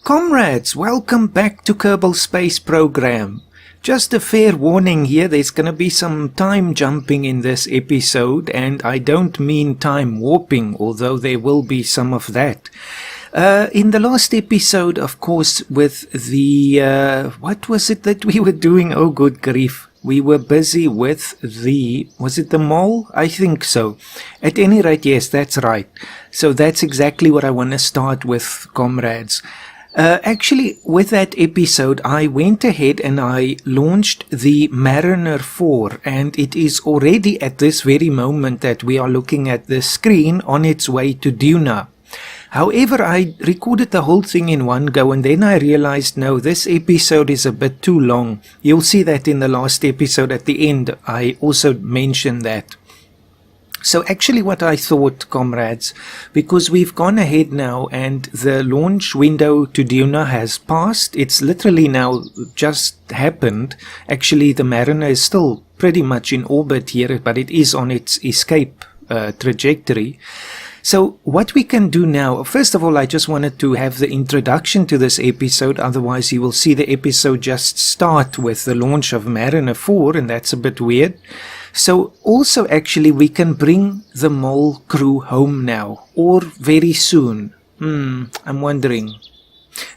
Comrades, welcome back to Kerbal Space Program. Just a fair warning here, there's going to be some time jumping in this episode, and I don't mean time warping, although there will be some of that. In the last episode, of course, with the, what was it that we were doing? Oh, good grief. We were busy with was it the mole? I think so. At any rate, yes, that's right. So that's exactly what I want to start with, comrades. Actually, with that episode, I went ahead and I launched the Mariner 4, and it is already at this very moment that we are looking at the screen on its way to Duna. However, I recorded the whole thing in one go, and then I realized, no, this episode is a bit too long. You'll see that in the last episode at the end. I also mentioned that. So actually what I thought, comrades, because we've gone ahead now and the launch window to Duna has passed. It's literally now just happened. Actually, the Mariner is still pretty much in orbit here, but it is on its escape trajectory. So what we can do now, first of all, I just wanted to have the introduction to this episode, otherwise you will see the episode just start with the launch of Mariner 4, and that's a bit weird. So also actually we can bring the mole crew home now, or very soon. I'm wondering.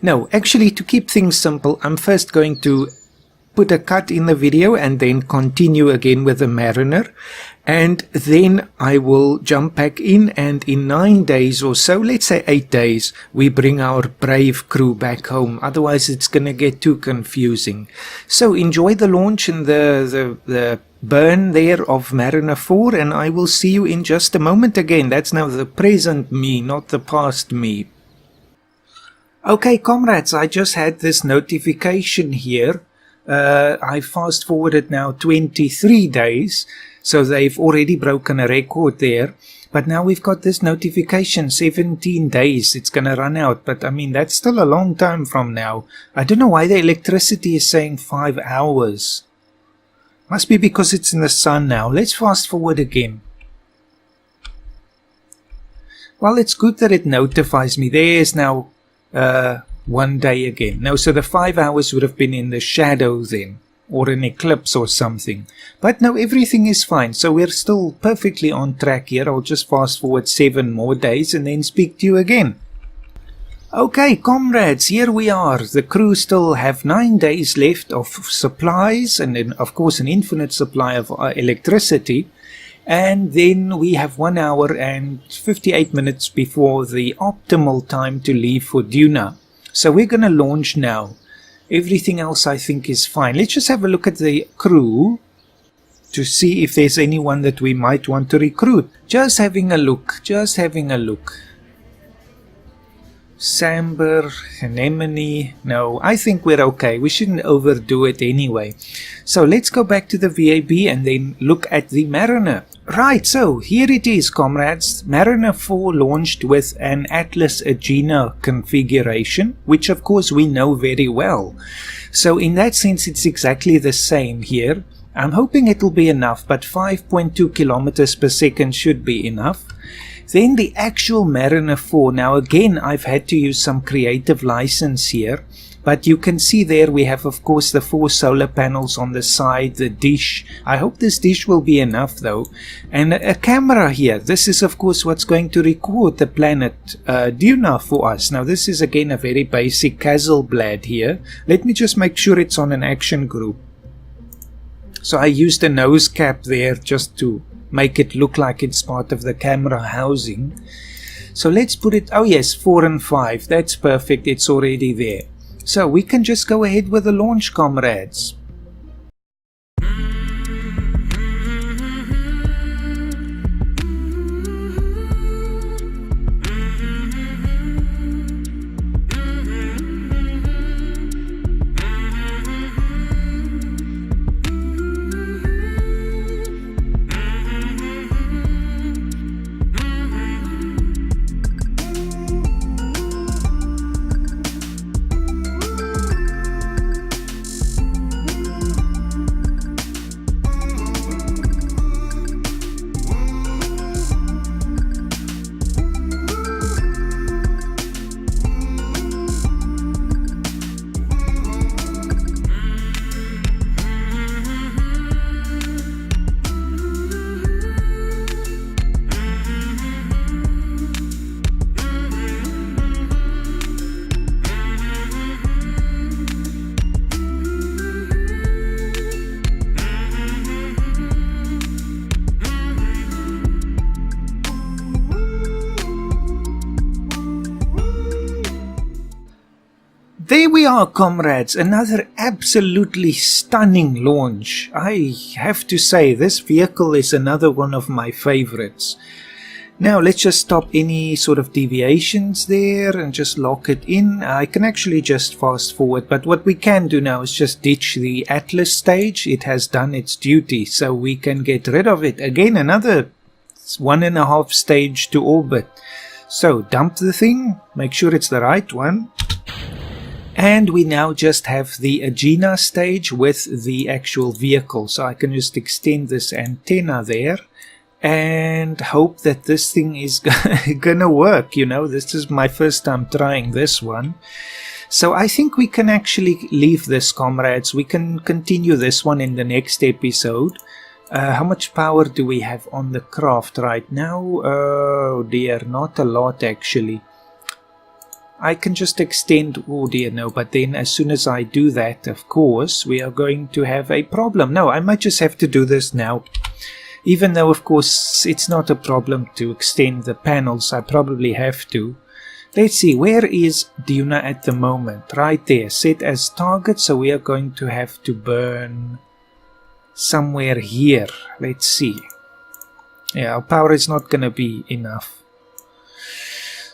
No, actually, to keep things simple, I'm first going to put a cut in the video and then continue again with the Mariner, and then I will jump back in, and in 9 days or so, let's say 8 days, we bring our brave crew back home. Otherwise it's gonna get too confusing. So enjoy the launch and the burn there of Mariner 4, and I will see you in just a moment again. That's now the present me, not the past me. Okay, comrades, I just had this notification here. I fast forwarded now 23 days, so they've already broken a record there. But now we've got this notification, 17 days, it's going to run out. But I mean, that's still a long time from now. I don't know why the electricity is saying 5 hours. Must be because it's in the sun now. Let's fast forward again. Well, it's good that it notifies me. There's now 1 day again. No, so the 5 hours would have been in the shadow then, or an eclipse or something. But no, everything is fine. So we're still perfectly on track here. I'll just fast forward 7 more days and then speak to you again. Okay, comrades, here we are. The crew still have 9 days left of supplies, and then of course an infinite supply of electricity. And then we have 1 hour and 58 minutes before the optimal time to leave for Duna. So we're going to launch now. Everything else I think is fine. Let's just have a look at the crew to see if there's anyone that we might want to recruit. Just having a look. Samber, Anemone. No, I think we're okay. We shouldn't overdo it anyway. So let's go back to the VAB and then look at the Mariner. Right, so here it is, comrades. Mariner 4 launched with an Atlas Agena configuration, which of course we know very well. So in that sense, it's exactly the same here. I'm hoping it'll be enough, but 5.2 kilometers per second should be enough. Then the actual Mariner 4. Now again, I've had to use some creative license here. But you can see there we have, of course, the 4 solar panels on the side, the dish. I hope this dish will be enough, though. And a camera here. This is, of course, what's going to record the planet Duna for us. Now, this is, again, a very basic Hasselblad here. Let me just make sure it's on an action group. So I used a nose cap there just to make it look like it's part of the camera housing. So let's put it, oh yes, 4 and 5. That's perfect. It's already there. So we can just go ahead with the launch, comrades. There we are, comrades, another absolutely stunning launch. I have to say, this vehicle is another one of my favorites. Now let's just stop any sort of deviations there and just lock it in. I can actually just fast forward, but what we can do now is just ditch the Atlas stage. It has done its duty, so we can get rid of it. Again, another 1.5 stage to orbit. So dump the thing, make sure it's the right one. And we now just have the Agena stage with the actual vehicle. So I can just extend this antenna there and hope that this thing is gonna work. You know, this is my first time trying this one. So I think we can actually leave this, comrades. We can continue this one in the next episode. How much power do we have on the craft right now? Oh dear, not a lot actually. I can just extend, oh dear no, but then as soon as I do that, of course, we are going to have a problem. No, I might just have to do this now. Even though, of course, it's not a problem to extend the panels, I probably have to. Let's see, where is Duna at the moment? Right there, set as target, so we are going to have to burn somewhere here. Let's see. Yeah, our power is not going to be enough.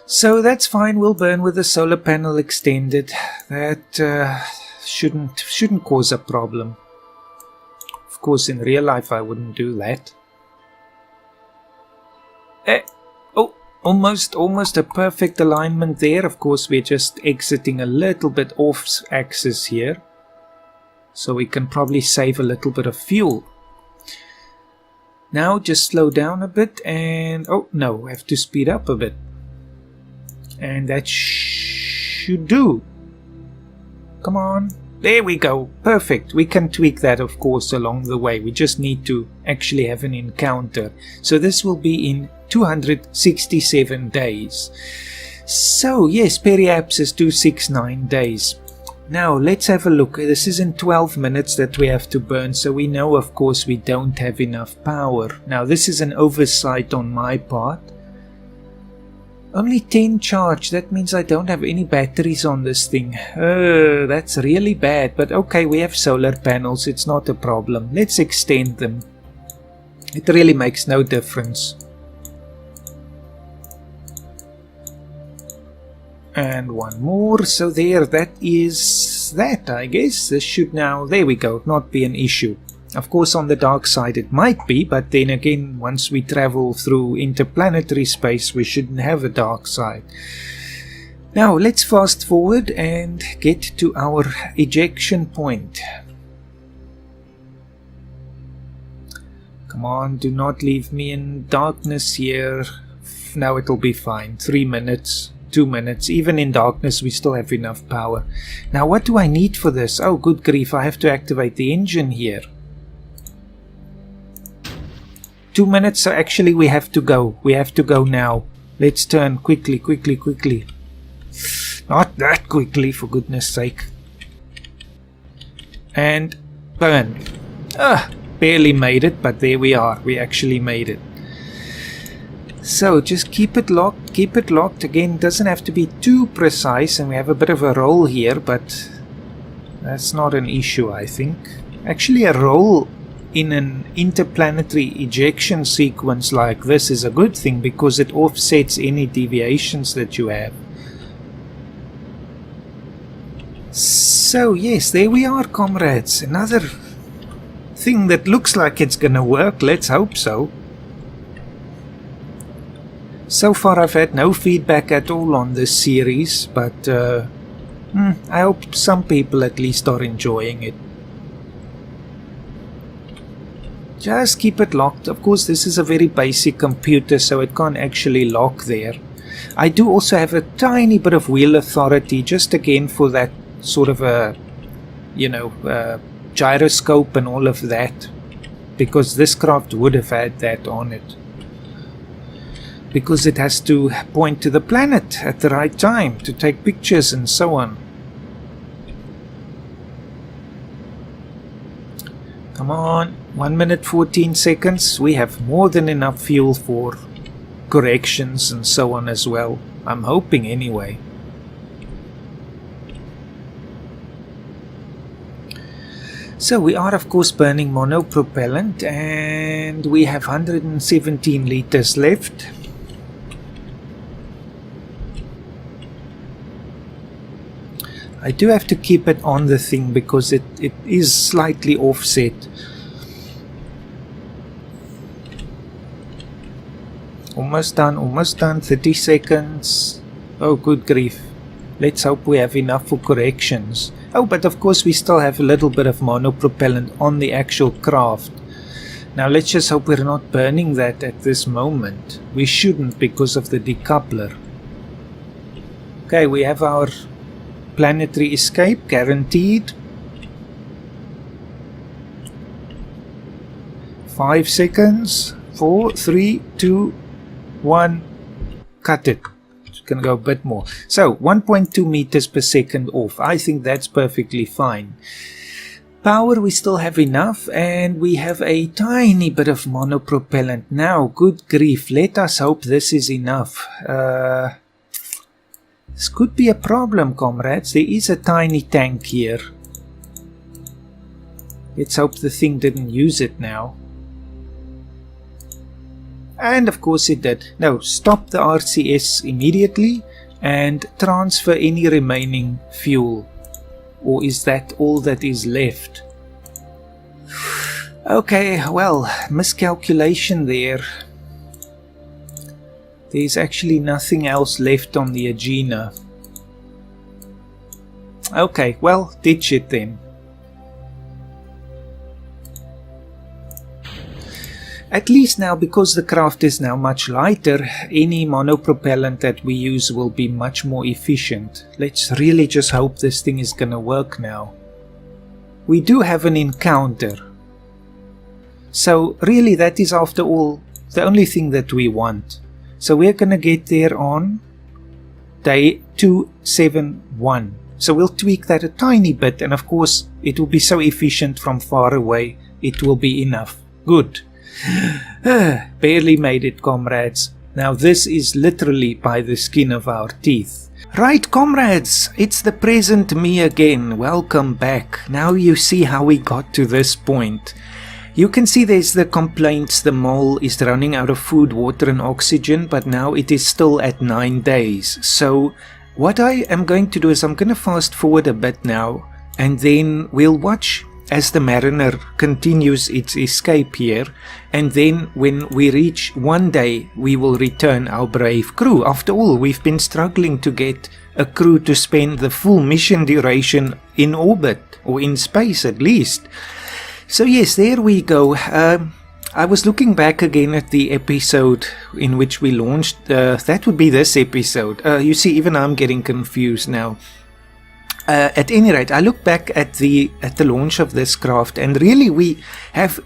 So that's fine, we'll burn with the solar panel extended. That shouldn't cause a problem. Of course, in real life I wouldn't do that. Oh, almost a perfect alignment there. Of course, we're just exiting a little bit off axis here. So we can probably save a little bit of fuel. Now just slow down a bit and... oh no, I have to speed up a bit. And that should do. Come on. There we go. Perfect. We can tweak that, of course, along the way. We just need to actually have an encounter. So this will be in 267 days. So, yes, periapsis is 269 days. Now, let's have a look. This is in 12 minutes that we have to burn. So we know, of course, we don't have enough power. Now, this is an oversight on my part. Only 10 charge, that means I don't have any batteries on this thing. That's really bad, but okay, we have solar panels, it's not a problem. Let's extend them. It really makes no difference. And one more, so there, that is that, I guess. This should now, there we go, not be an issue. Of course, on the dark side it might be, but then again, once we travel through interplanetary space, we shouldn't have a dark side. Now, let's fast forward and get to our ejection point. Come on, do not leave me in darkness here. Now it'll be fine. 3 minutes, 2 minutes. Even in darkness, we still have enough power. Now, what do I need for this? Oh, good grief, I have to activate the engine here. 2 minutes, so actually we have to go. We have to go now. Let's turn quickly, quickly, quickly. Not that quickly, for goodness sake. And burn. Barely made it, but there we are. We actually made it. So just keep it locked, keep it locked. Again, it doesn't have to be too precise, and we have a bit of a roll here, but that's not an issue, I think. Actually, a roll in an interplanetary ejection sequence like this is a good thing because it offsets any deviations that you have. So yes, there we are, comrades. Another thing that looks like it's gonna work. Let's hope so. So far I've had no feedback at all on this series, but I hope some people at least are enjoying it. Just keep it locked. Of course, this is a very basic computer, so it can't actually lock there. I do also have a tiny bit of wheel authority, just again for that sort of a, you know, gyroscope and all of that, because this craft would have had that on it. Because it has to point to the planet at the right time to take pictures and so on. Come on, 1 minute 14 seconds. We have more than enough fuel for corrections and so on as well. I'm hoping anyway. So we are of course burning monopropellant, and we have 117 liters left. I do have to keep it on the thing because it is slightly offset. Almost done, 30 seconds. Oh, good grief. Let's hope we have enough for corrections. Oh, but of course we still have a little bit of monopropellant on the actual craft. Now let's just hope we're not burning that at this moment. We shouldn't because of the decoupler. Okay, we have our planetary escape guaranteed. 5 seconds. 4, 3, 2, 1. Cut it. It's gonna go a bit more. So 1.2 meters per second off. I think that's perfectly fine. Power we still have enough, and we have a tiny bit of monopropellant. Now, good grief, let us hope this is enough. This could be a problem, comrades. There is a tiny tank here. Let's hope the thing didn't use it now. And of course it did. Now, stop the RCS immediately and transfer any remaining fuel. Or is that all that is left? Okay, well, miscalculation there. There's actually nothing else left on the Agena. Okay, well, ditch it then. At least now, because the craft is now much lighter, any monopropellant that we use will be much more efficient. Let's really just hope this thing is gonna work now. We do have an encounter. So really that is after all the only thing that we want. So we're gonna get there on day 271. So we'll tweak that a tiny bit, and of course it will be so efficient from far away, it will be enough. Good. Barely made it, comrades. Now this is literally by the skin of our teeth. Right, comrades, it's the present me again. Welcome back. Now you see how we got to this point. You can see there's the complaints the mole is running out of food, water and oxygen, but now it is still at 9 days. So what I am going to do is I'm going to fast forward a bit now, and then we'll watch as the Mariner continues its escape here, and then when we reach 1 day we will return our brave crew. After all, we've been struggling to get a crew to spend the full mission duration in orbit, or in space at least. So yes, there we go. I was looking back again at the episode in which we launched. That would be this episode. You see, even I'm getting confused now. At any rate, I look back at the launch of this craft, and really we have,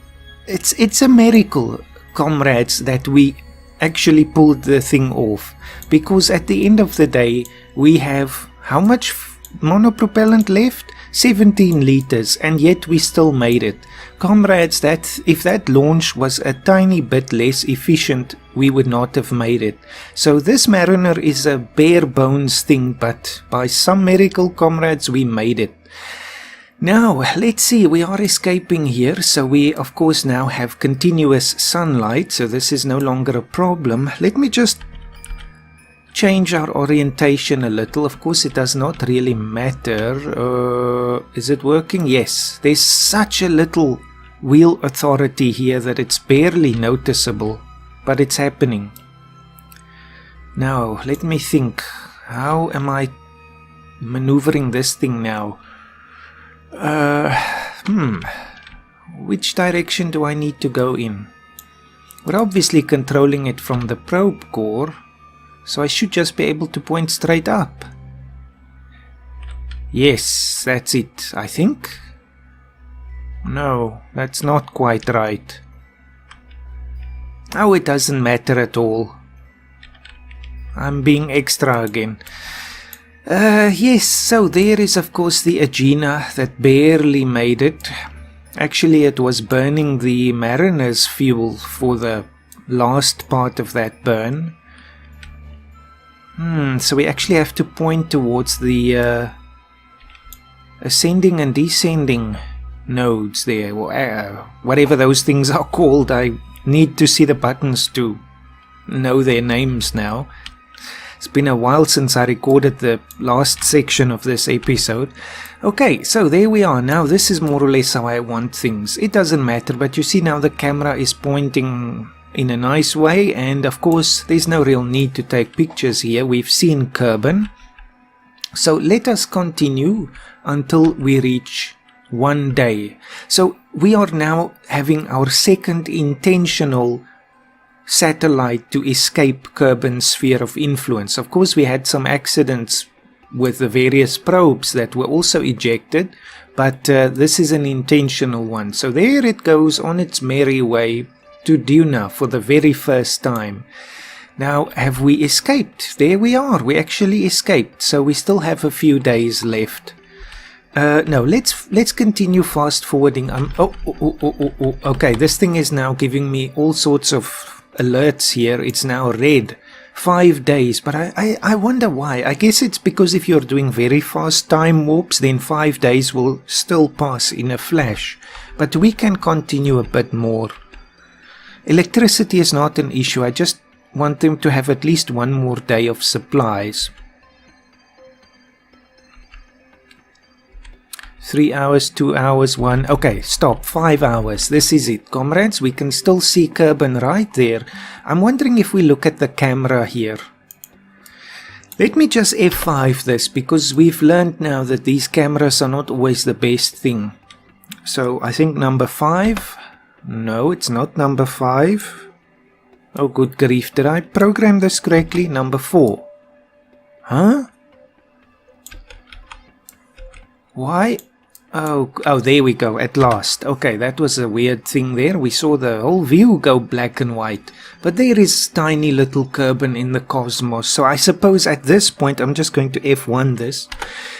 it's a miracle, comrades, that we actually pulled the thing off, because at the end of the day we have how much monopropellant left? 17 liters, and yet we still made it. Comrades, that if that launch was a tiny bit less efficient, we would not have made it. So this Mariner is a bare bones thing, but by some miracle, comrades, we made it. Now, let's see, we are escaping here, so we of course now have continuous sunlight, so this is no longer a problem. Let me just change our orientation a little. Of course it does not really matter. Is it working? Yes. There's such a little wheel authority here that it's barely noticeable, but it's happening. Now let me think, how am I maneuvering this thing now? Which direction do I need to go in? We're obviously controlling it from the probe core, so I should just be able to point straight up. Yes, that's it, I think. No, that's not quite right. Oh, it doesn't matter at all. I'm being extra again. Yes, so there is of course the Agena that barely made it. Actually, it was burning the Mariner's fuel for the last part of that burn. So we actually have to point towards the ascending and descending nodes there, or whatever those things are called. I need to see the buttons to know their names now. It's been a while since I recorded the last section of this episode. Okay, so there we are. Now this is more or less how I want things. It doesn't matter, but you see now the camera is pointing in a nice way, and of course there's no real need to take pictures here. We've seen Kerbal. So let us continue until we reach 1 day. So we are now having our second intentional satellite to escape Kerbal's sphere of influence. Of course, we had some accidents with the various probes that were also ejected, but this is an intentional one. So there it goes on its merry way to Duna for the very first time. Now, have we escaped? There we are. We actually escaped. So we still have a few days left. No, let's continue fast forwarding. Okay, this thing is now giving me all sorts of alerts here. It's now red. 5 days, but I wonder why. I guess it's because if you're doing very fast time warps, then 5 days will still pass in a flash. But we can continue a bit more. Electricity is not an issue. I just want them to have at least 1 more day of supplies. 3 hours, 2 hours, 1. Okay, stop. 5 hours. This is it, comrades. We can still see Kerbal right there. I'm wondering if we look at the camera here. Let me just F5 this, because we've learned now that these cameras are not always the best thing. So I think number 5. No, it's not number 5. Oh, good grief. Did I program this correctly? Number 4. Huh? Why? Oh, there we go, at last. Okay, that was a weird thing there. We saw the whole view go black and white. But there is tiny little Kerbal in the cosmos. So I suppose at this point, I'm just going to F1 this.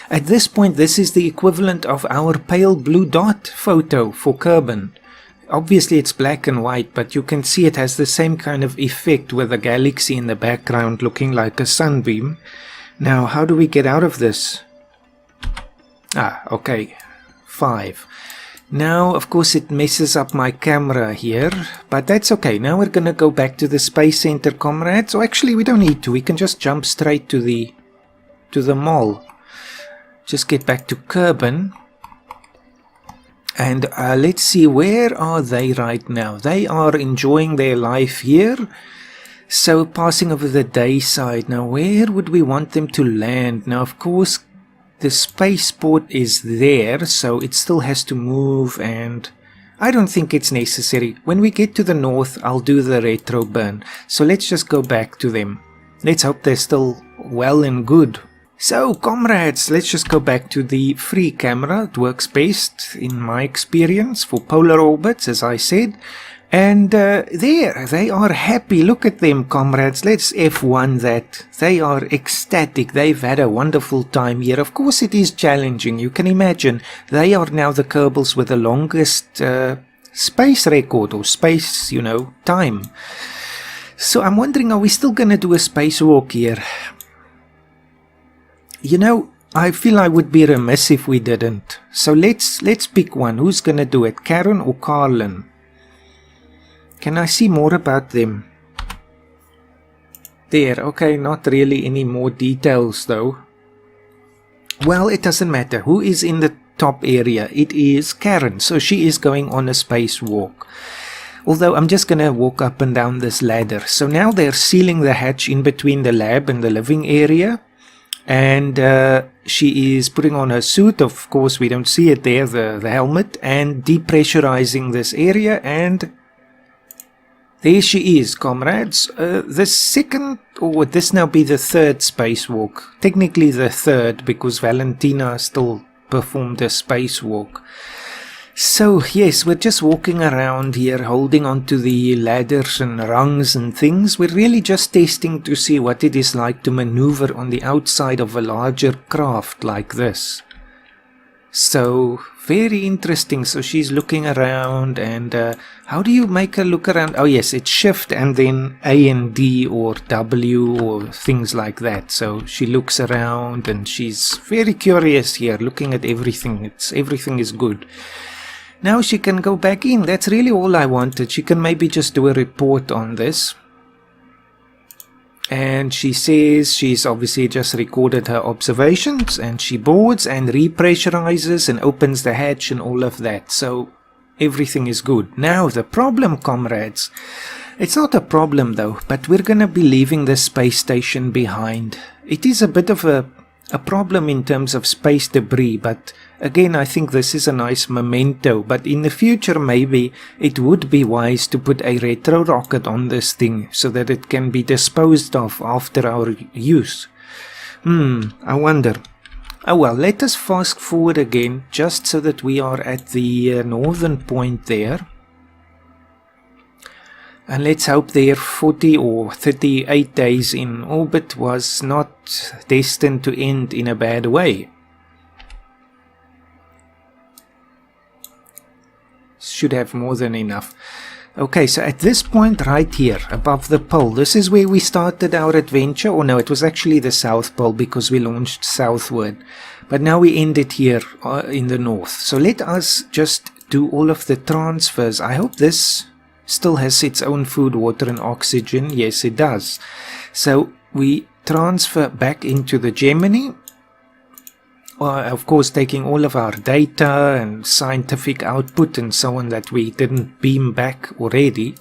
At this point, this is the equivalent of our pale blue dot photo for Kerbal. Obviously, it's black and white, but you can see it has the same kind of effect with a galaxy in the background looking like a sunbeam. Now, how do we get out of this? Ah, okay. 5. Now, of course, it messes up my camera here, but that's okay. Now we're gonna go back to the Space Center, comrades. Or actually, we don't need to. We can just jump straight to the mall. Just get back to Kerbal. And let's see, where are they right now? They are enjoying their life here. So, passing over the day side. Now, where would we want them to land? Now, of course, the spaceport is there, so it still has to move, and I don't think it's necessary. When we get to the north, I'll do the retro burn. So let's just go back to them. Let's hope they're still well and good. So, comrades, let's just go back to the free camera. It works best, in my experience, for polar orbits, as I said. And there, they are happy. Look at them, comrades. Let's F1 that. They are ecstatic. They've had a wonderful time here. Of course, it is challenging. You can imagine. They are now the Kerbals with the longest space record, or space, time. So I'm wondering, are we still going to do a spacewalk here? I feel I would be remiss if we didn't. So let's pick one. Who's going to do it? Karen or Carlin? Can I see more about them? There, okay, not really any more details though. Well, it doesn't matter. Who is in the top area? It is Karen, so she is going on a spacewalk. Although I'm just going to walk up and down this ladder. So now they're sealing the hatch in between the lab and the living area. And she is putting on her suit. Of course, we don't see it there, the helmet. And depressurizing this area, and there she is, comrades. The second, or would this now be the third spacewalk? Technically the third, because Valentina still performed a spacewalk. So, yes, we're just walking around here, holding onto the ladders and rungs and things. We're really just testing to see what it is like to maneuver on the outside of a larger craft like this. So, very interesting. So she's looking around, and how do you make her look around? Oh yes, it's shift and then A and D or W or things like that. So she looks around and she's very curious here, looking at everything. Everything is good. Now she can go back in. That's really all I wanted. She can maybe just do a report on this. And she says she's obviously just recorded her observations, and she boards and repressurizes and opens the hatch and all of that. So everything is good. Now the problem, comrades. It's not a problem though, but we're gonna be leaving the space station behind. It is a bit of a problem in terms of space debris, but again, I think this is a nice memento. But in the future, maybe it would be wise to put a retro rocket on this thing so that it can be disposed of after our use. I wonder. Oh well, let us fast forward again, just so that we are at the northern point there. And let's hope their 40 or 38 days in orbit was not destined to end in a bad way. Should have more than enough. Okay, so at this point right here, above the pole, this is where we started our adventure. Or no, it was actually the South Pole because we launched southward. But now we end it here in the north. So let us just do all of the transfers. I hope this still has its own food, water and oxygen. Yes, it does. So we transfer back into the Gemini. Of course, taking all of our data and scientific output and so on that we didn't beam back already.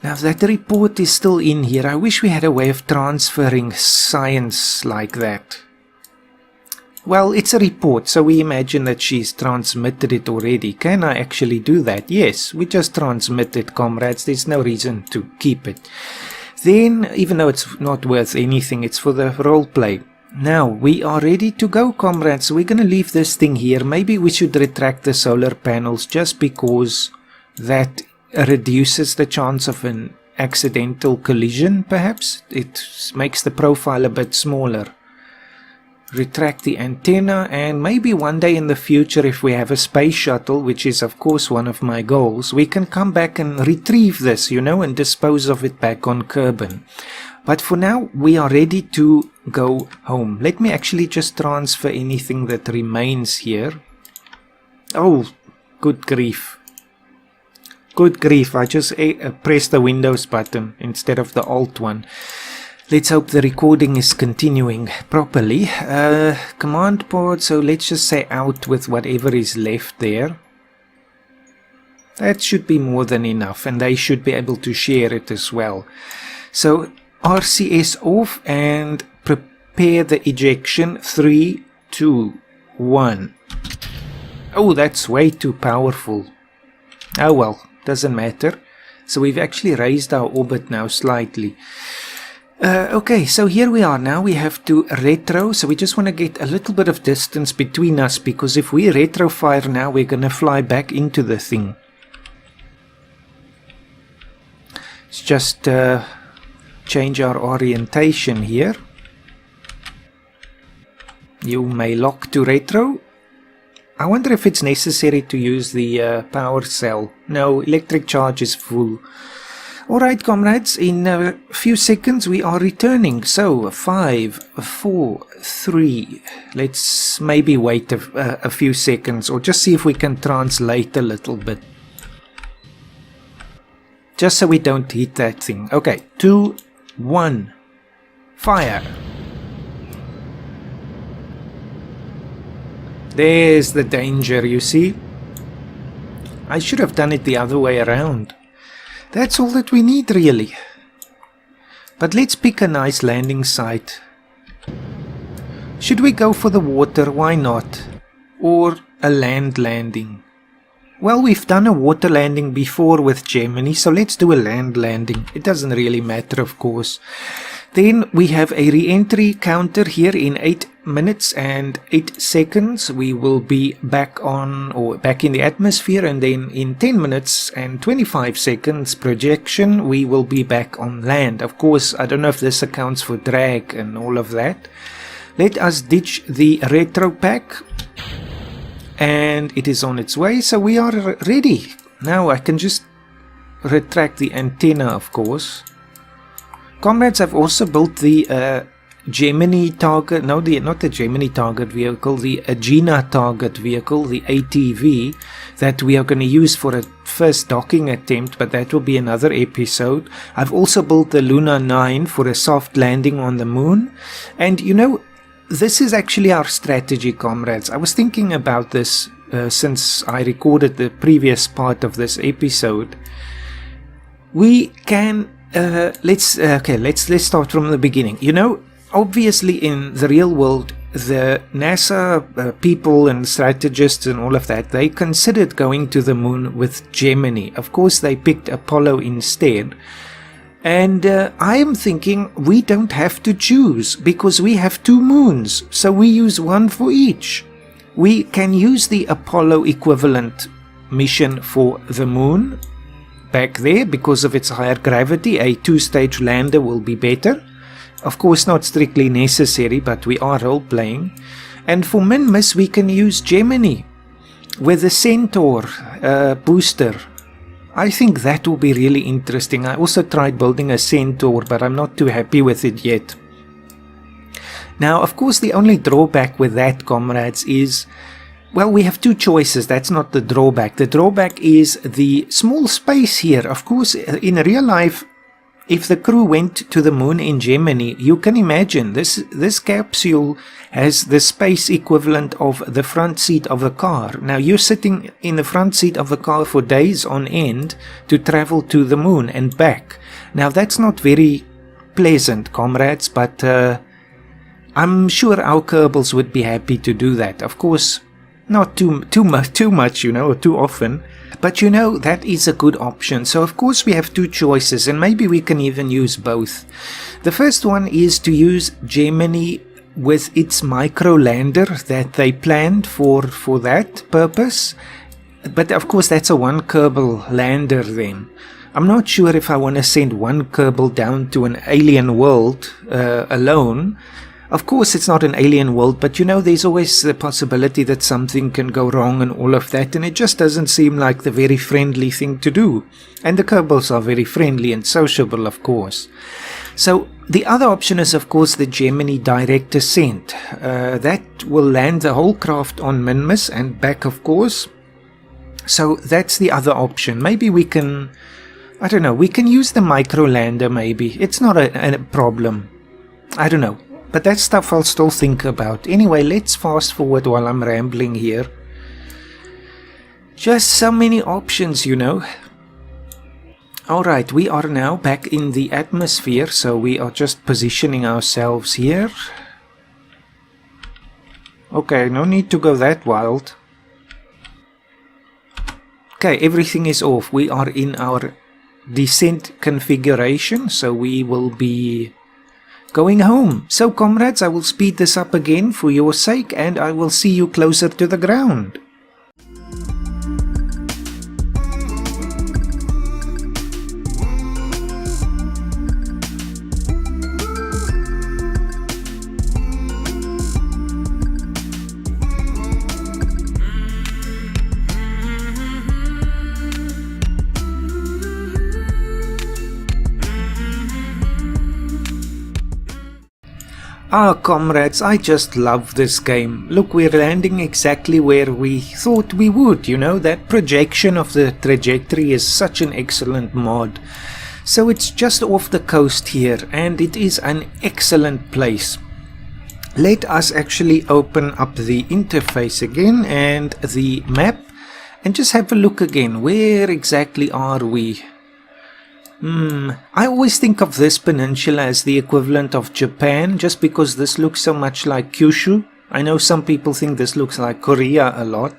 Now that report is still in here. I wish we had a way of transferring science like that. Well, it's a report, so we imagine that she's transmitted it already. Can I actually do that? Yes, we just transmit it, comrades. There's no reason to keep it. Then, even though it's not worth anything, it's for the roleplay. Now, we are ready to go, comrades. So we're going to leave this thing here. Maybe we should retract the solar panels just because that reduces the chance of an accidental collision, perhaps. It makes the profile a bit smaller. Retract the antenna, and maybe one day in the future, if we have a space shuttle, which is of course one of my goals, we can come back and retrieve this, you know, and dispose of it back on Kerbal. But for now, we are ready to go home. Let me actually just transfer anything that remains here. Oh, good grief. Good grief, I just pressed the Windows button instead of the Alt one. Let's hope the recording is continuing properly. Command pod, so let's just say out with whatever is left there. That should be more than enough, and they should be able to share it as well. So RCS off and prepare the ejection. 3, 2, 1. Oh, that's way too powerful. Oh well, doesn't matter. So we've actually raised our orbit now slightly. Okay, so here we are now. We have to retro, so we just want to get a little bit of distance between us, because if we retro fire now, we're going to fly back into the thing. Let's just change our orientation here. You may lock to retro. I wonder if it's necessary to use the power cell. No, electric charge is full. Alright, comrades, in a few seconds we are returning. So, 5, 4, 3. Let's maybe wait a few seconds, or just see if we can translate a little bit. Just so we don't hit that thing. Okay, 2, 1. Fire! There's the danger, you see? I should have done it the other way around. That's all that we need, really. But let's pick a nice landing site. Should we go for the water? Why not? Or a land landing? Well, we've done a water landing before with Gemini, so let's do a land landing. It doesn't really matter, of course. Then we have a re-entry counter here. In 8 minutes and 8 seconds we will be back on, or back in the atmosphere, and then in 10 minutes and 25 seconds projection we will be back on land. Of course, I don't know if this accounts for drag and all of that. Let us ditch the retro pack, and it is on its way, so we are ready. Now I can just retract the antenna, of course. Comrades, I've also built the Gemini target, no, not the Gemini target vehicle, the Agena target vehicle, the ATV, that we are going to use for a first docking attempt, but that will be another episode. I've also built the Luna 9 for a soft landing on the moon. And you know, this is actually our strategy, comrades. I was thinking about this since I recorded the previous part of this episode. We can let's start from the beginning. You know, obviously in the real world, the NASA people and strategists and all of that, they considered going to the moon with Gemini. Of course, they picked Apollo instead. And I am thinking we don't have to choose because we have 2 moons, so we use one for each. We can use the Apollo equivalent mission for the moon back there because of its higher gravity. A 2-stage lander will be better. Of course, not strictly necessary, but we are role-playing. And for Minmus, we can use Gemini with the Centaur booster. I think that will be really interesting. I also tried building a Centaur, but I'm not too happy with it yet. Now, of course, the only drawback with that, comrades, is, well, we have 2 choices. That's not the drawback. The drawback is the small space here. Of course, in real life, if the crew went to the moon in Gemini, you can imagine this capsule has the space equivalent of the front seat of a car. Now, you're sitting in the front seat of a car for days on end to travel to the moon and back. Now, that's not very pleasant, comrades, but I'm sure our Kerbals would be happy to do that. Of course, not too much, you know, or too often. But you know, that is a good option. So of course we have 2 choices, and maybe we can even use both. The first one is to use Gemini with its micro lander that they planned for that purpose. But of course that's a 1 Kerbal lander then. I'm not sure if I want to send 1 Kerbal down to an alien world alone. Of course, it's not an alien world, but you know, there's always the possibility that something can go wrong and all of that, and it just doesn't seem like the very friendly thing to do. And the Kerbals are very friendly and sociable, of course. So, the other option is, of course, the Gemini direct ascent. That will land the whole craft on Minmus and back, of course. So, that's the other option. Maybe we can, I don't know, we can use the micro lander maybe. It's not a problem. I don't know. But that stuff I'll still think about. Anyway, let's fast forward while I'm rambling here. Just so many options, you know. Alright, we are now back in the atmosphere, so we are just positioning ourselves here. Okay, no need to go that wild. Okay, everything is off. We are in our descent configuration, so we will be going home. So comrades, I will speed this up again for your sake, and I will see you closer to the ground. Ah, comrades, I just love this game. Look, we're landing exactly where we thought we would, you know. That projection of the trajectory is such an excellent mod. So it's just off the coast here, and it is an excellent place. Let us actually open up the interface again and the map, and just have a look again. Where exactly are we? I always think of this peninsula as the equivalent of Japan, just because this looks so much like Kyushu. I know some people think this looks like Korea a lot.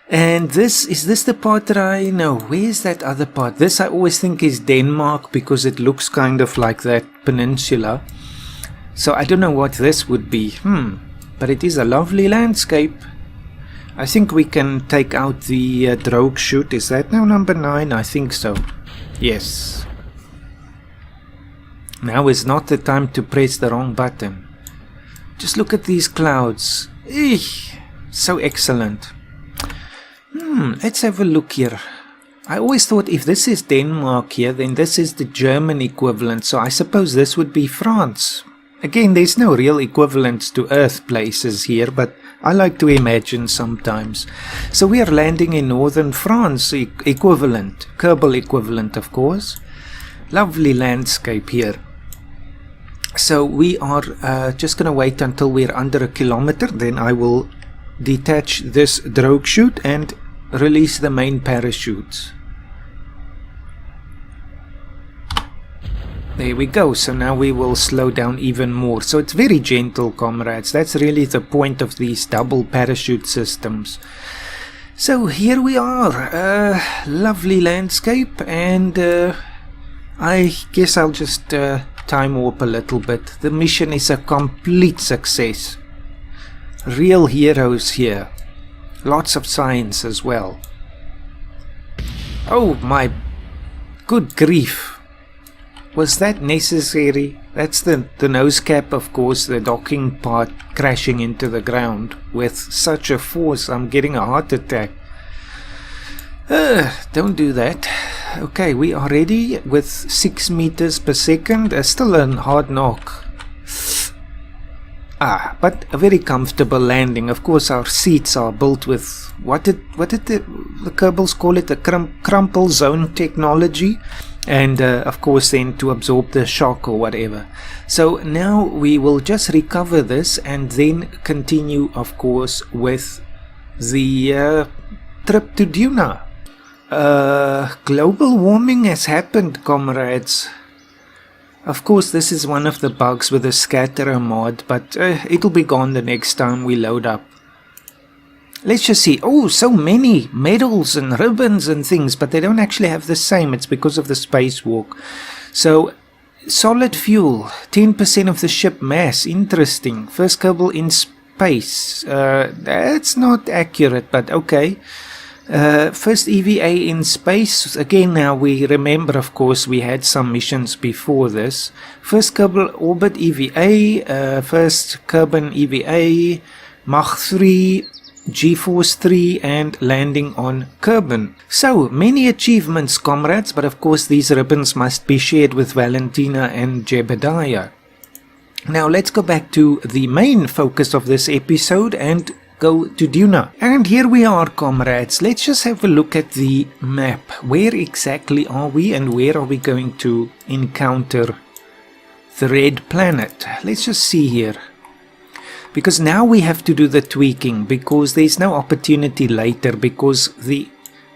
And is this the part that I know? Where's that other part? This I always think is Denmark, because it looks kind of like that peninsula. So I don't know what this would be. But it is a lovely landscape. I think we can take out the drogue chute. Is that now number 9? I think so. Yes. Now is not the time to press the wrong button. Just look at these clouds. Eesh, so excellent. Let's have a look here. I always thought if this is Denmark here, then this is the German equivalent. So I suppose this would be France. Again, there's no real equivalents to Earth places here, but I like to imagine sometimes. So we are landing in northern France, equivalent, Kerbal equivalent, of course. Lovely landscape here. So we are just going to wait until we're under a kilometer, then I will detach this drogue chute and release the main parachutes. There we go. So now we will slow down even more. So it's very gentle, comrades. That's really the point of these double parachute systems. So here we are. Lovely landscape, and I guess I'll just time warp a little bit. The mission is a complete success. Real heroes here. Lots of science as well. Oh my good grief. Was that necessary? That's the nose cap, of course, the docking part crashing into the ground with such a force. I'm getting a heart attack. Don't do that. Okay, we are ready with 6 meters per second. Still a hard knock. But a very comfortable landing. Of course, our seats are built with what did the Kerbals call it? The crumple zone technology. And of course then to absorb the shock or whatever. So now we will just recover this and then continue, of course, with the trip to Duna. Global warming has happened, comrades. Of course, this is one of the bugs with the scatterer mod, but it'll be gone the next time we load up. Let's just see. Oh, so many medals and ribbons and things, but they don't actually have the same. It's because of the spacewalk. So, solid fuel, 10% of the ship mass. Interesting. First Kerbal in space. That's not accurate, but okay. First EVA in space. Again, now we remember, of course, we had some missions before this. First Kerbal orbit EVA. First Kerbal EVA. Mach 3. G-Force 3 and landing on Kerbal. So, many achievements, comrades, but of course these ribbons must be shared with Valentina and Jebediah. Now let's go back to the main focus of this episode and go to Duna. And here we are, comrades. Let's just have a look at the map. Where exactly are we and where are we going to encounter the red planet? Let's just see here. Because now we have to do the tweaking, because there's no opportunity later, because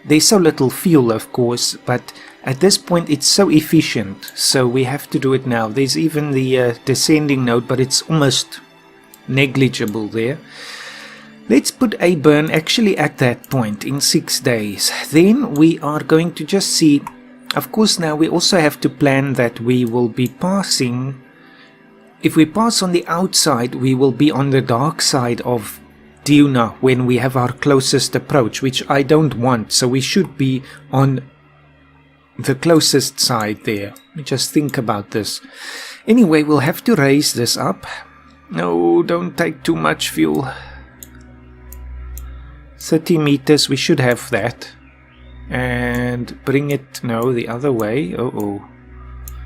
there's so little fuel, of course, but at this point it's so efficient, so we have to do it now. There's even the descending node, but it's almost negligible there. Let's put a burn actually at that point in 6 days. Then we are going to just see, of course now we also have to plan that we will be passing. If we pass on the outside, we will be on the dark side of Duna when we have our closest approach, which I don't want, so we should be on the closest side there. Let me just think about this. Anyway, we'll have to raise this up. No, don't take too much fuel. 30 meters, we should have that. And bring it, no, the other way. Uh-oh.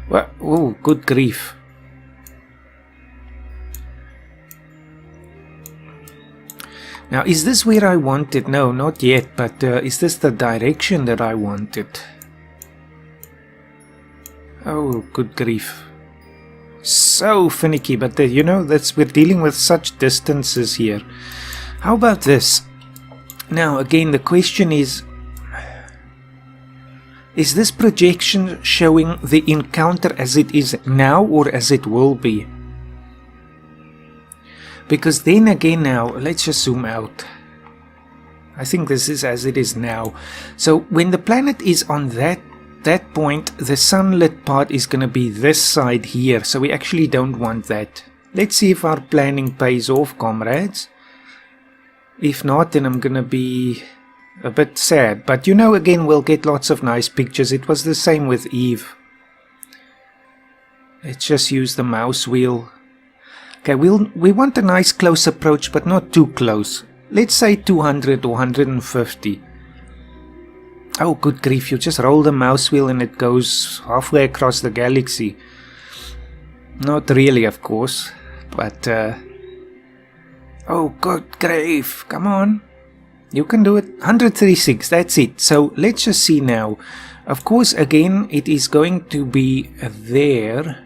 Well, oh, good grief. Now, is this where I want it? No, not yet, but is this the direction that I wanted? Oh, good grief. So finicky, but you know, we're dealing with such distances here. How about this? Now, again, the question is this projection showing the encounter as it is now or as it will be? Because then again now, let's just zoom out. I think this is as it is now. So when the planet is on that point, the sunlit part is going to be this side here. So we actually don't want that. Let's see if our planning pays off, comrades. If not, then I'm going to be a bit sad. But you know, again, we'll get lots of nice pictures. It was the same with Eve. Let's just use the mouse wheel. Okay, we want a nice close approach, but not too close. Let's say 200 or 150. Oh, good grief, you just roll the mouse wheel and it goes halfway across the galaxy. Not really, of course, but oh, good grave, come on. You can do it. 136, that's it. So let's just see now. Of course, again, it is going to be there.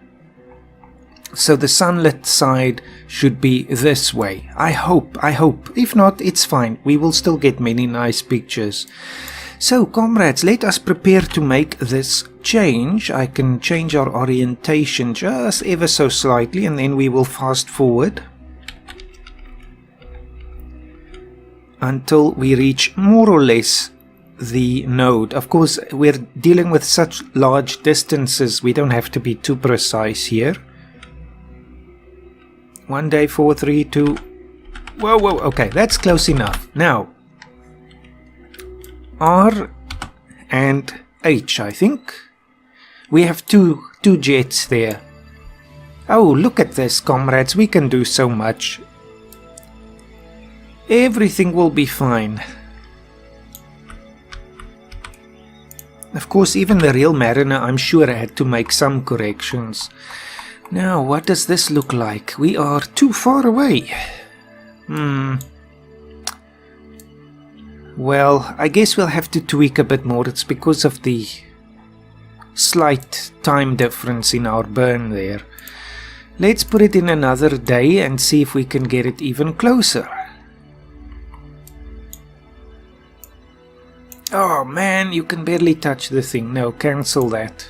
So the sunlit side should be this way. I hope. If not, it's fine. We will still get many nice pictures. So, comrades, let us prepare to make this change. I can change our orientation just ever so slightly, and then we will fast forward until we reach more or less the node. Of course, we're dealing with such large distances, we don't have to be too precise here. 1 day, 4, 3, 2. Whoa, okay, that's close enough. Now, R and H, I think. We have two jets there. Oh, look at this, comrades. We can do so much. Everything will be fine. Of course, even the real mariner, I'm sure, had to make some corrections. Now, what does this look like? We are too far away. Well, I guess we'll have to tweak a bit more. It's because of the slight time difference in our burn there. Let's put it in another day and see if we can get it even closer. Oh man, you can barely touch the thing. No, cancel that.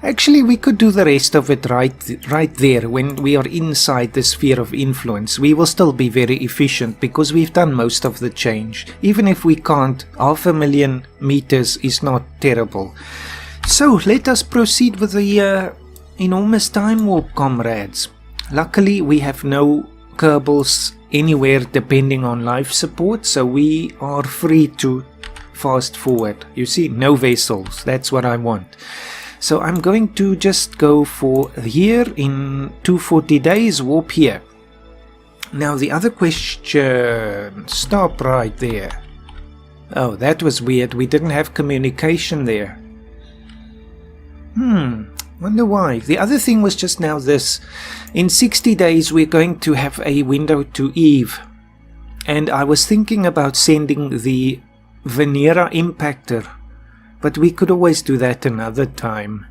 Actually, we could do the rest of it right there when we are inside the sphere of influence. We will still be very efficient because we've done most of the change. Even if we can't, 500,000 meters is not terrible. So, let us proceed with the enormous time warp, comrades. Luckily, we have no Kerbals anywhere depending on life support, so we are free to fast forward. You see, no vessels. That's what I want. So I'm going to just go for here in 240 days, warp here. Now the other question, stop right there. Oh, that was weird. We didn't have communication there. Wonder why. The other thing was just now this. In 60 days we're going to have a window to Eve. And I was thinking about sending the Venera impactor. But we could always do that another time.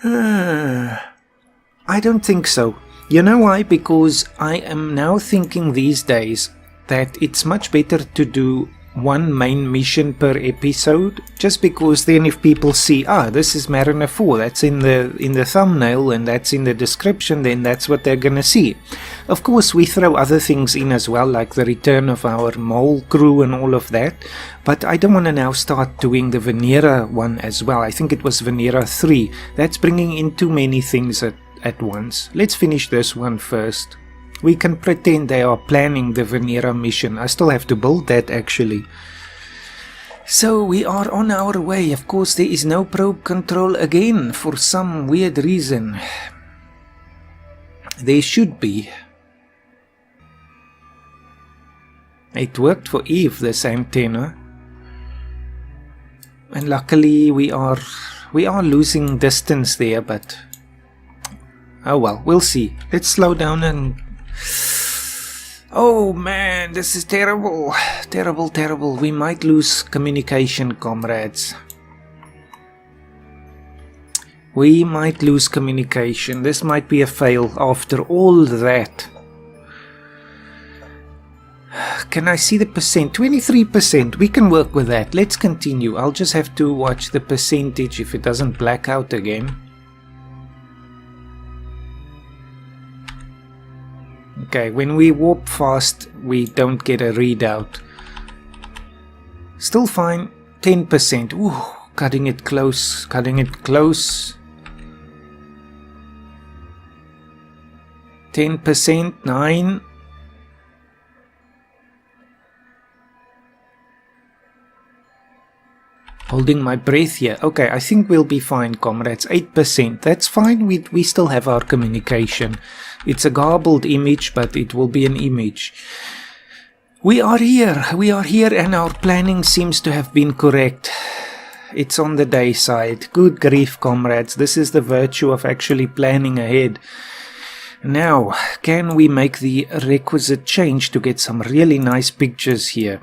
I don't think so. You know why? Because I am now thinking these days that it's much better to do one main mission per episode, just because then if people see, this is Mariner 4, that's in the thumbnail and that's in the description, then that's what they're gonna see. Of course, we throw other things in as well, like the return of our mole crew and all of that, but I don't want to now start doing the Venera one as well. I think it was Venera 3. That's bringing in too many things at once. Let's finish this one first. We can pretend they are planning the Venera mission. I still have to build that actually. So we are on our way. Of course, there is no probe control again for some weird reason. There should be. It worked for Eve, this antenna. And luckily we are losing distance there, but oh well, we'll see. Let's slow down and oh man, this is terrible. Terrible. We might lose communication, comrades. We might lose communication. This might be a fail after all that. Can I see the percent? 23%. We can work with that. Let's continue. I'll just have to watch the percentage if it doesn't black out again. Okay, when we warp fast, we don't get a readout. Still fine. 10%. Ooh, cutting it close. 10%, 9. Holding my breath here. Okay, I think we'll be fine, comrades. 8%. That's fine. We still have our communication. It's a garbled image, but it will be an image. We are here, and our planning seems to have been correct. it's on the day side. Good grief, comrades. This is the virtue of actually planning ahead. Now, can we make the requisite change to get some really nice pictures here?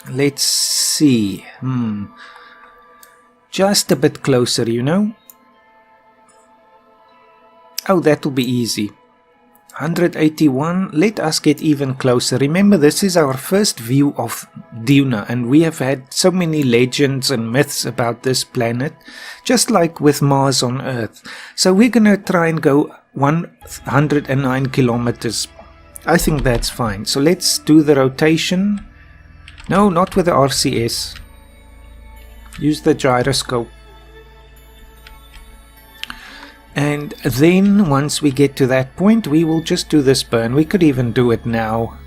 Let's see. Just a bit closer, you know. Oh, that'll be easy. 181. Let us get even closer. Remember, this is our first view of Duna, and we have had so many legends and myths about this planet, just like with Mars on Earth. So we're going to try and go 109 kilometers. I think that's fine. So let's do the rotation. No, not with the RCS. Use the gyroscope. And then once we get to that point, we will just do this burn. We could even do it now.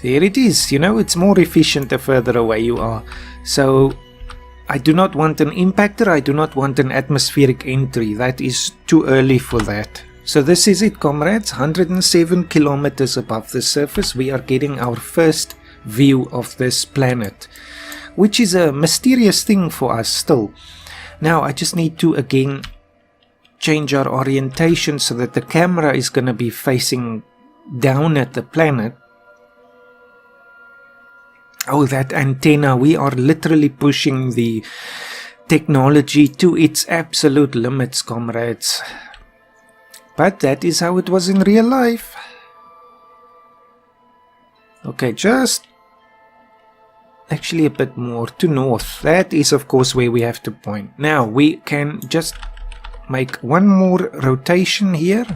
There it is. You know, it's more efficient the further away you are. So I do not want an impactor. I do not want an atmospheric entry. That is too early for that. So this is it, comrades. 107 kilometers above the surface, we are getting our first view of this planet, which is a mysterious thing for us still. Now I just need to again change our orientation so that the camera is going to be facing down at the planet. Oh, that antenna, we are literally pushing the technology to its absolute limits, comrades. But that is how it was in real life. Okay, just actually a bit more to north. That is of course where we have to point. Now we can just make one more rotation here.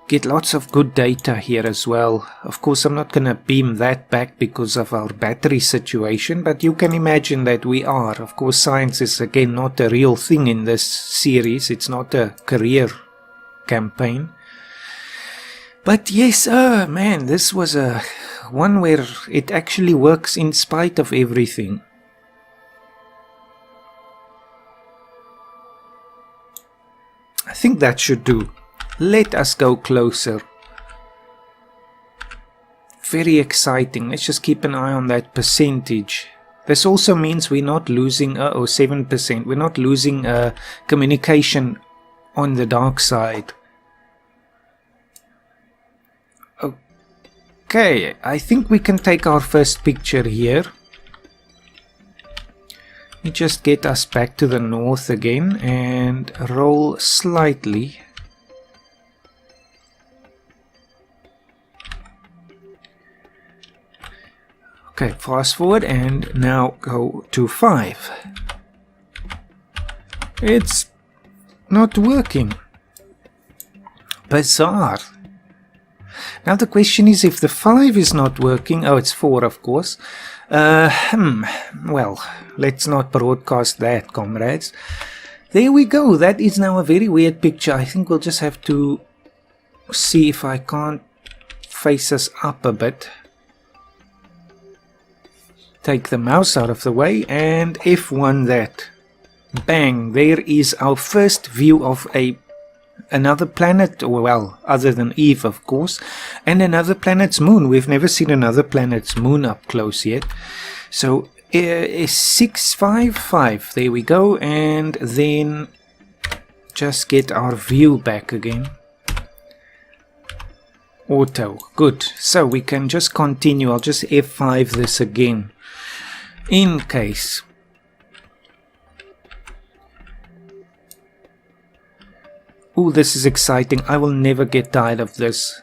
Get lots of good data here as well. Of course I'm not going to beam that back because of our battery situation, but you can imagine that we are. Of course science is again not a real thing in this series. It's not a career campaign. But yes, man, this was a one where it actually works in spite of everything. I think that should do. Let us go closer. Very exciting. Let's just keep an eye on that percentage. This also means we're not losing 7%. We're not losing communication on the dark side. Okay, I think we can take our first picture here. Let me just get us back to the north again and roll slightly. Okay, fast forward and now go to 5. It's not working. Bizarre. Now the question is, if the 5 is not working, oh, it's 4 of course. Well, let's not broadcast that, comrades. There we go. That is now a very weird picture. I think we'll just have to see if I can't face us up a bit. Take the mouse out of the way and F1 that. Bang, there is our first view of another planet, or well, other than Eve of course, and another planet's moon. We've never seen another planet's moon up close yet. So 655, there we go, and then just get our view back again. Auto, good. So we can just continue. I'll just F5 this again in case. Ooh, this is exciting. I will never get tired of this.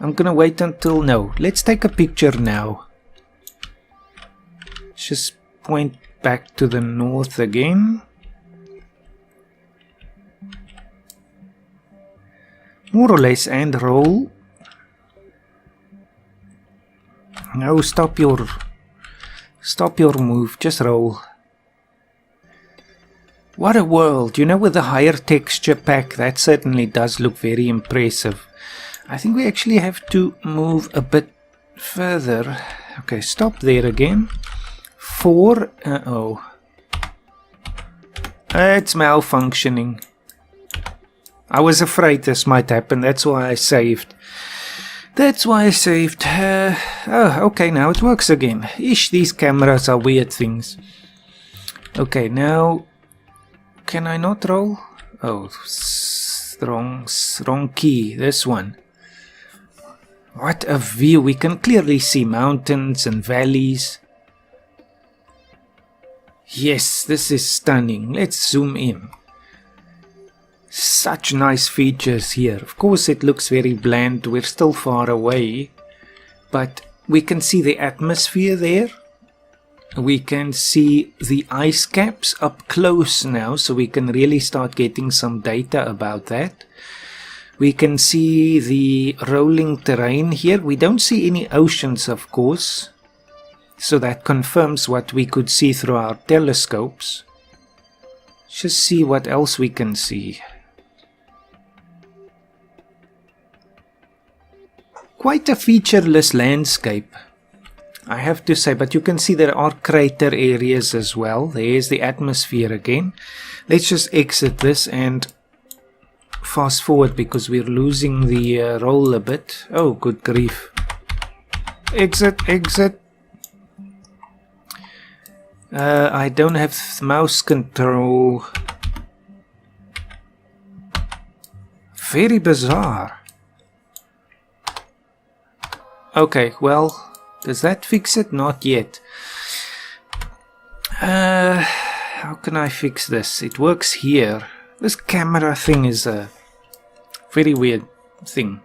I'm gonna wait until... No, let's take a picture now. Just point back to the north again. More or less, and roll. No, stop your move. Just roll. What a world, you know, with a higher texture pack, that certainly does look very impressive. I think we actually have to move a bit further. Okay, stop there again. 4, it's malfunctioning. I was afraid this might happen. That's why I saved. Oh, okay, now it works again. Ish, these cameras are weird things. Okay, now... Can I not roll? Oh, wrong key. This one. What a view. We can clearly see mountains and valleys. Yes, this is stunning. Let's zoom in. Such nice features here. Of course it looks very bland. We're still far away. But we can see the atmosphere there. We can see the ice caps up close now, so we can really start getting some data about that. We can see the rolling terrain here. We don't see any oceans, of course, so that confirms what we could see through our telescopes. Just see what else we can see. Quite a featureless landscape, I have to say, but you can see there are crater areas as well. There's the atmosphere again. Let's just exit this and fast forward because we're losing the roll a bit. Oh, good grief. Exit. I don't have mouse control. Very bizarre. Okay, well... Does that fix it? Not yet. How can I fix this? It works here. This camera thing is a very weird thing.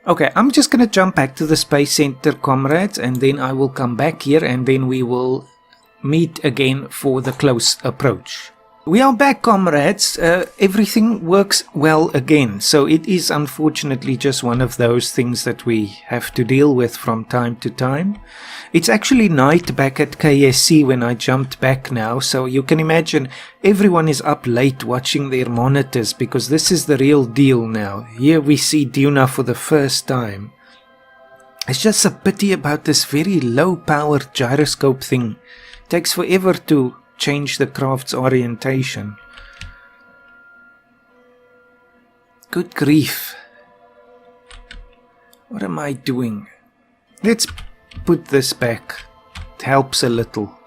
Okay, I'm just going to jump back to the Space Center, comrades, and then I will come back here and then we will meet again for the close approach. We are back, comrades. Everything works well again. So it is unfortunately just one of those things that we have to deal with from time to time. It's actually night back at KSC when I jumped back now. So you can imagine everyone is up late watching their monitors because this is the real deal now. Here we see Duna for the first time. It's just a pity about this very low powered gyroscope thing. It takes forever to change the craft's orientation. Good grief. What am I doing? Let's put this back. It helps a little.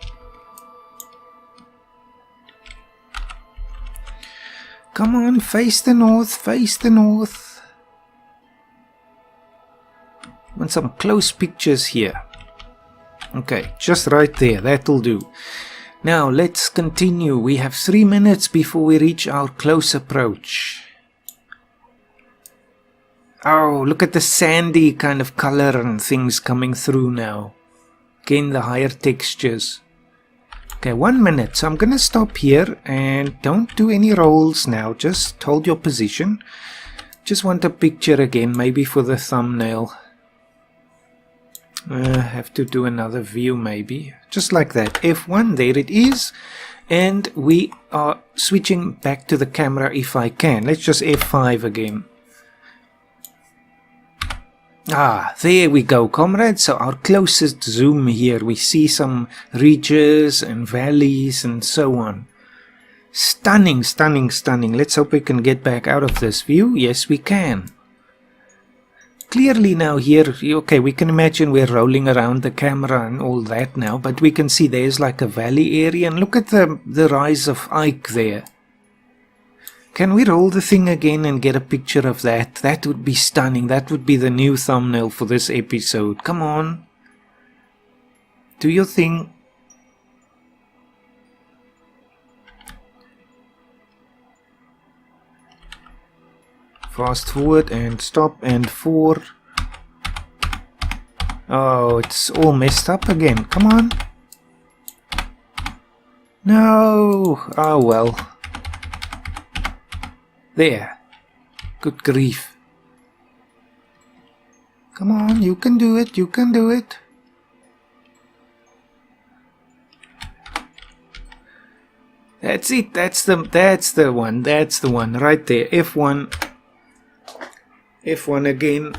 Come on, face the north, face the north. Want some close pictures here. Okay, just right there, that'll do. Now let's continue. We have 3 minutes before we reach our close approach. Oh, look at the sandy kind of color and things coming through now. Again, the higher textures. Okay, 1 minute. So I'm going to stop here and don't do any rolls now. Just hold your position. Just want a picture again, maybe for the thumbnail. Have to do another view maybe. Just like that. F1, there it is. And we are switching back to the camera if I can. Let's just F5 again. Ah, there we go, comrades. So our closest zoom here. We see some ridges and valleys and so on. Stunning, stunning, stunning. Let's hope we can get back out of this view. Yes, we can. Clearly now here, okay, we can imagine we're rolling around the camera and all that now, but we can see there's like a valley area, and look at the rise of Ike there. Can we roll the thing again and get a picture of that? That would be stunning. That would be the new thumbnail for this episode. Come on. Do your thing. Fast forward and stop and 4. Oh, it's all messed up again. Come on. No. Oh well. There. Good grief. Come on, you can do it. You can do it. That's it. That's the one. That's the one right there. F1. F1 again.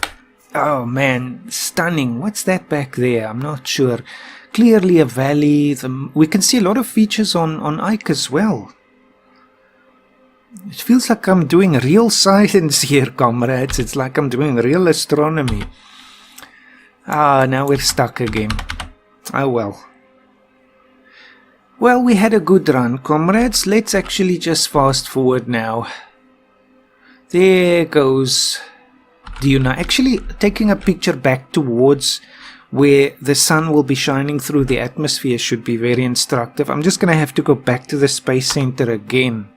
Oh man, stunning. What's that back there? I'm not sure. Clearly a valley. We can see a lot of features on Ike as well. It feels like I'm doing real science here, comrades. It's like I'm doing real astronomy. Ah, now we're stuck again. Oh well. Well, we had a good run, comrades. Let's actually just fast forward now. There goes Duna. Actually, taking a picture back towards where the sun will be shining through the atmosphere should be very instructive. I'm just going to have to go back to the Space Center again.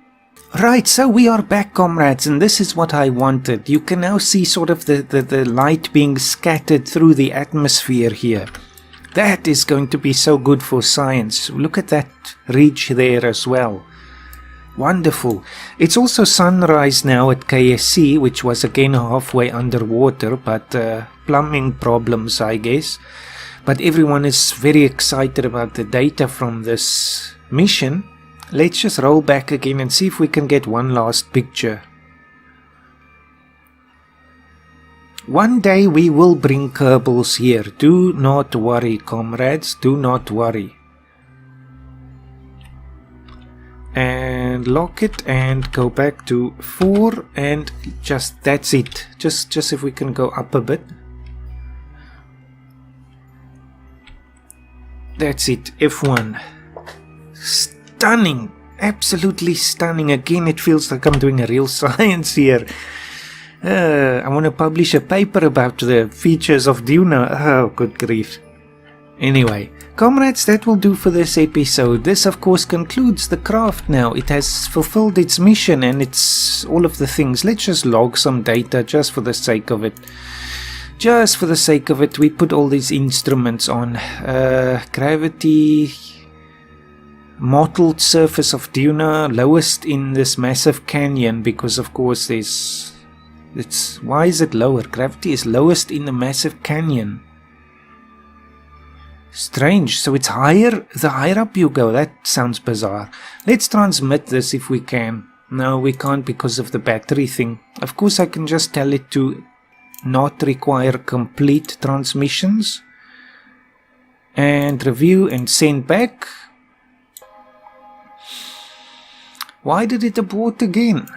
Right, so we are back, comrades, and this is what I wanted. You can now see sort of the light being scattered through the atmosphere here. That is going to be so good for science. Look at that ridge there as well. Wonderful. It's also sunrise now at KSC, which was again halfway underwater, but plumbing problems, I guess. But everyone is very excited about the data from this mission. Let's just roll back again and see if we can get one last picture. One day we will bring Kerbals here. Do not worry, comrades. Do not worry. And lock it and go back to 4 and just that's it. Just if we can go up a bit. That's it. F1. Stunning. Absolutely stunning. Again, it feels like I'm doing a real science here. I want to publish a paper about the features of Duna. Oh, good grief. Anyway, comrades, that will do for this episode. This, of course, concludes the craft now. It has fulfilled its mission and it's all of the things. Let's just log some data just for the sake of it. Just for the sake of it, we put all these instruments on. Gravity, mottled surface of Duna, lowest in this massive canyon because, of course, why is it lower? Gravity is lowest in the massive canyon. Strange, so it's higher the higher up you go. That sounds bizarre. Let's transmit this if we can. No, we can't because of the battery thing. Of course, I can just tell it to not require complete transmissions. And review and send back. Why did it abort again?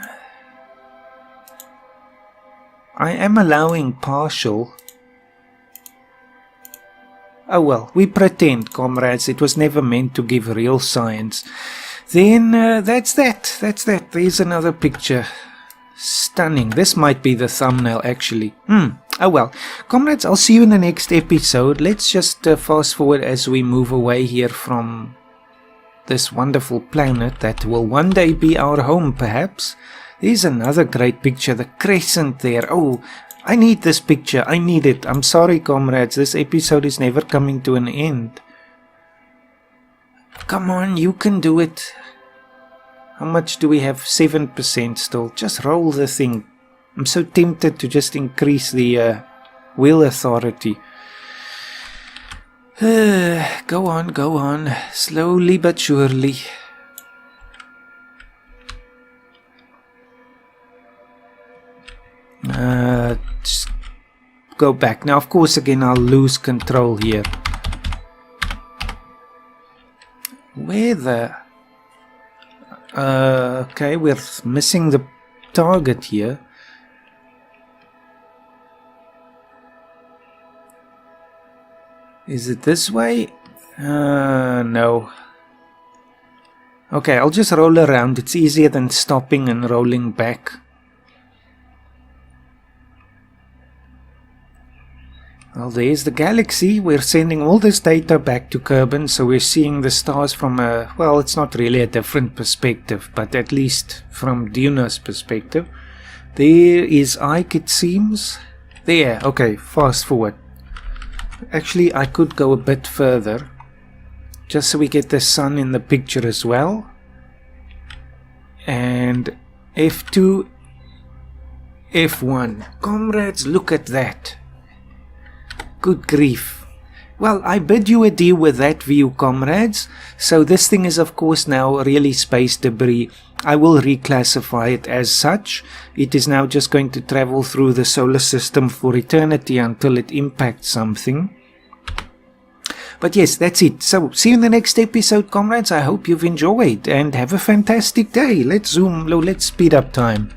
I am allowing partial. Oh well, we pretend, comrades. It was never meant to give real science. Then that's that. There's another picture. Stunning. This might be the thumbnail, actually. Oh well. Comrades, I'll see you in the next episode. Let's just fast forward as we move away here from this wonderful planet that will one day be our home, perhaps. There's another great picture, the crescent there. Oh, I need this picture. I need it. I'm sorry, comrades. This episode is never coming to an end. Come on, you can do it. How much do we have? 7% still. Just roll the thing. I'm so tempted to just increase the wheel authority. Go on. Slowly but surely. Just go back. Now, of course, again, I'll lose control here. Where the... okay, we're missing the target here. Is it this way? No. Okay, I'll just roll around. It's easier than stopping and rolling back. Well, there's the galaxy. We're sending all this data back to Kerbal, so we're seeing the stars from a... well, it's not really a different perspective, but at least from Duna's perspective. There is Ike, it seems. There, okay, fast forward. Actually, I could go a bit further, just so we get the sun in the picture as well. And F2, F1. Comrades, look at that. Good grief. Well, I bid you adieu with that view, comrades. So this thing is, of course, now really space debris. I will reclassify it as such. It is now just going to travel through the solar system for eternity until it impacts something. But yes, that's it. So see you in the next episode, comrades. I hope you've enjoyed and have a fantastic day. Let's speed up time.